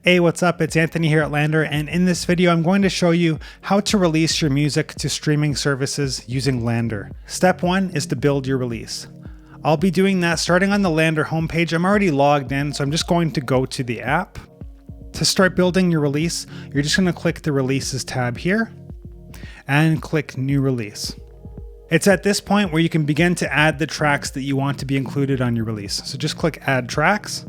Hey, what's up? It's Anthony here at LANDR, and in this video I'm going to show you how to release your music to streaming services using LANDR. Step 1 is to build your release. I'll be doing that starting on the LANDR homepage. I'm already logged in, so I'm just going to go to the app. To start building your release, you're just going to click the Releases tab here and click New Release. It's at this point where you can begin to add the tracks that you want to be included on your release. So just click Add Tracks.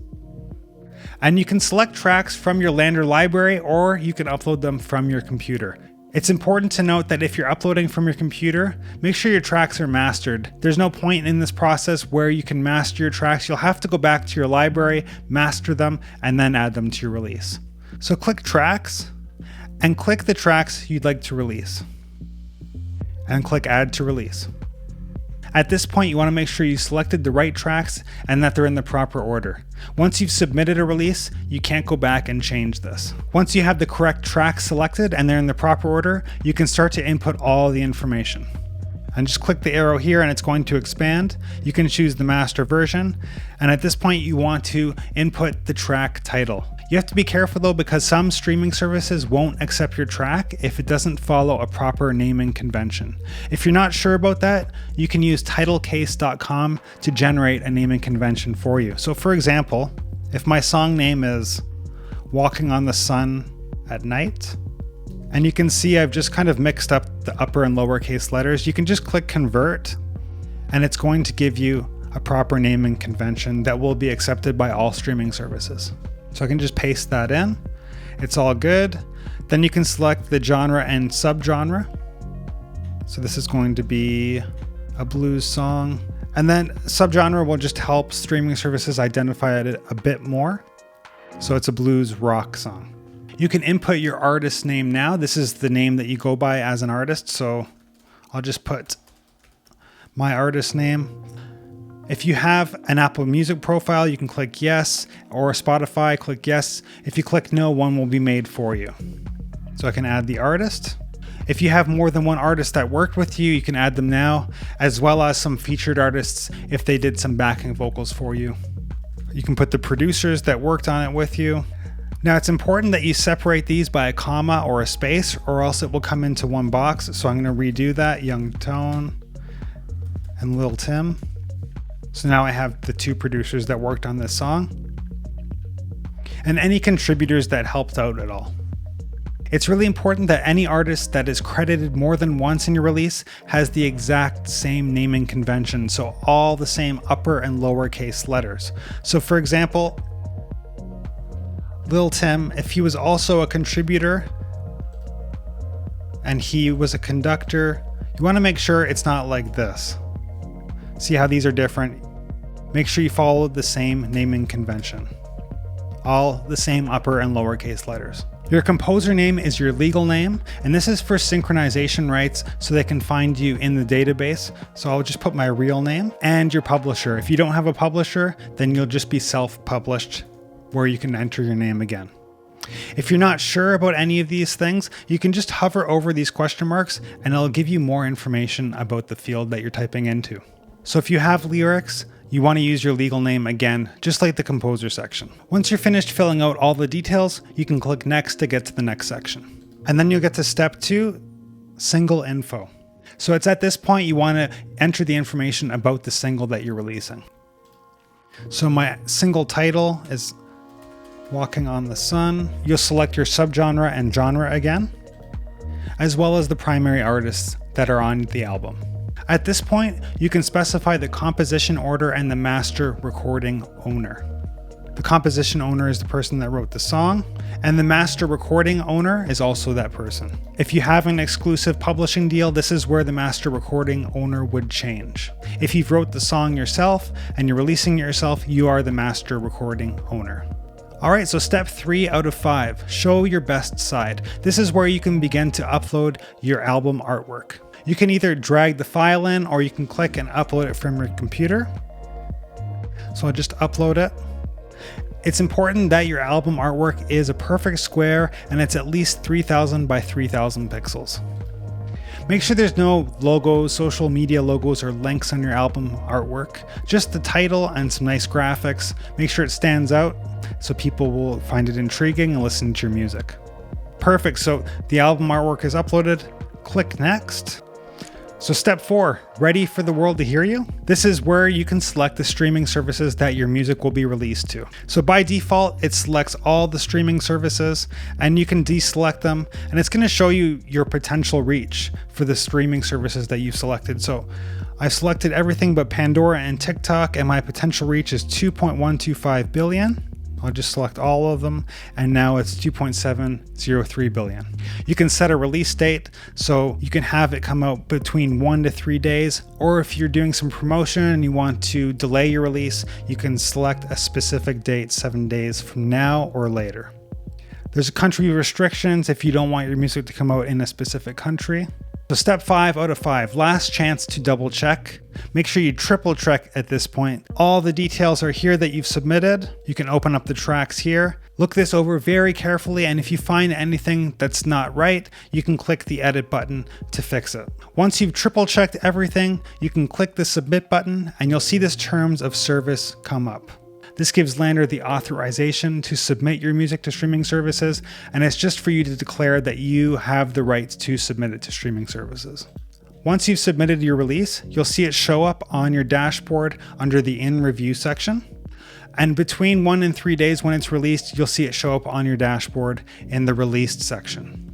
And you can select tracks from your LANDR library, or you can upload them from your computer. It's important to note that if you're uploading from your computer, make sure your tracks are mastered. There's no point in this process where you can master your tracks. You'll have to go back to your library, master them, and then add them to your release. So click Tracks, and click the tracks you'd like to release. And click Add to Release. At this point, you want to make sure you selected the right tracks and that they're in the proper order. Once you've submitted a release, you can't go back and change this. Once you have the correct tracks selected and they're in the proper order, you can start to input all the information. And just click the arrow here and it's going to expand. You can choose the master version. And at this point, you want to input the track title. You have to be careful though, because some streaming services won't accept your track if it doesn't follow a proper naming convention. If you're not sure about that, you can use titlecase.com to generate a naming convention for you. So for example, if my song name is Walking on the Sun at Night, and you can see I've just kind of mixed up the upper and lowercase letters, you can just click Convert, and it's going to give you a proper naming convention that will be accepted by all streaming services. So I can just paste that in. It's all good. Then you can select the genre and subgenre. So this is going to be a blues song. And then subgenre will just help streaming services identify it a bit more. So it's a blues rock song. You can input your artist name now. This is the name that you go by as an artist. So I'll just put my artist name. If you have an Apple Music profile, you can click yes, or Spotify, click yes. If you click no, one will be made for you. So I can add the artist. If you have more than one artist that worked with you, you can add them now, as well as some featured artists if they did some backing vocals for you. You can put the producers that worked on it with you. Now it's important that you separate these by a comma or a space, or else it will come into one box. So I'm going to redo that, Young Tone and Lil Tim. So now I have the two producers that worked on this song, and any contributors that helped out at all. It's really important that any artist that is credited more than once in your release has the exact same naming convention, so all the same upper and lowercase letters. So for example, Lil Tim, if he was also a contributor and he was a conductor, you want to make sure it's not like this. See how these are different? Make sure you follow the same naming convention. All the same upper and lowercase letters. Your composer name is your legal name, and this is for synchronization rights so they can find you in the database. So I'll just put my real name, and your publisher. If you don't have a publisher, then you'll just be self-published, where you can enter your name again. If you're not sure about any of these things, you can just hover over these question marks and it'll give you more information about the field that you're typing into. So if you have lyrics, you want to use your legal name again, just like the composer section. Once you're finished filling out all the details, you can click Next to get to the next section. And then you'll get to step 2, single info. So it's at this point you want to enter the information about the single that you're releasing. So my single title is Walking on the Sun. You'll select your subgenre and genre again, as well as the primary artists that are on the album. At this point, you can specify the composition order and the master recording owner. The composition owner is the person that wrote the song, and the master recording owner is also that person. If you have an exclusive publishing deal, this is where the master recording owner would change. If you've wrote the song yourself and you're releasing it yourself, you are the master recording owner. Alright, so step 3 out of 5, show your best side. This is where you can begin to upload your album artwork. You can either drag the file in, or you can click and upload it from your computer. So I'll just upload it. It's important that your album artwork is a perfect square and it's at least 3000 by 3000 pixels. Make sure there's no logos, social media logos, or links on your album artwork. Just the title and some nice graphics. Make sure it stands out. so people will find it intriguing and listen to your music. Perfect, so the album artwork is uploaded. Click next. So step 4, ready for the world to hear you? This is where you can select the streaming services that your music will be released to. So by default, it selects all the streaming services, and you can deselect them, and it's going to show you your potential reach for the streaming services that you've selected. So I've selected everything but Pandora and TikTok, and my potential reach is 2.125 billion. I'll just select all of them, and now it's 2.703 billion. You can set a release date, so you can have it come out between 1 to 3 days, or if you're doing some promotion and you want to delay your release, you can select a specific date 7 days from now or later. There's country restrictions if you don't want your music to come out in a specific country. So step 5 out of 5, last chance to double check. Make sure you triple check at this point. All the details are here that you've submitted. You can open up the tracks here. Look this over very carefully, and if you find anything that's not right, you can click the edit button to fix it. Once you've triple checked everything, you can click the submit button and you'll see this terms of service come up. This gives LANDR the authorization to submit your music to streaming services, and it's just for you to declare that you have the rights to submit it to streaming services. Once you've submitted your release, you'll see it show up on your dashboard under the In Review section. And between 1 and 3 days when it's released, you'll see it show up on your dashboard in the Released section.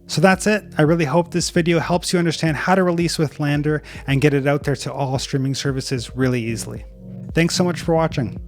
So that's it. I really hope this video helps you understand how to release with LANDR and get it out there to all streaming services really easily. Thanks so much for watching.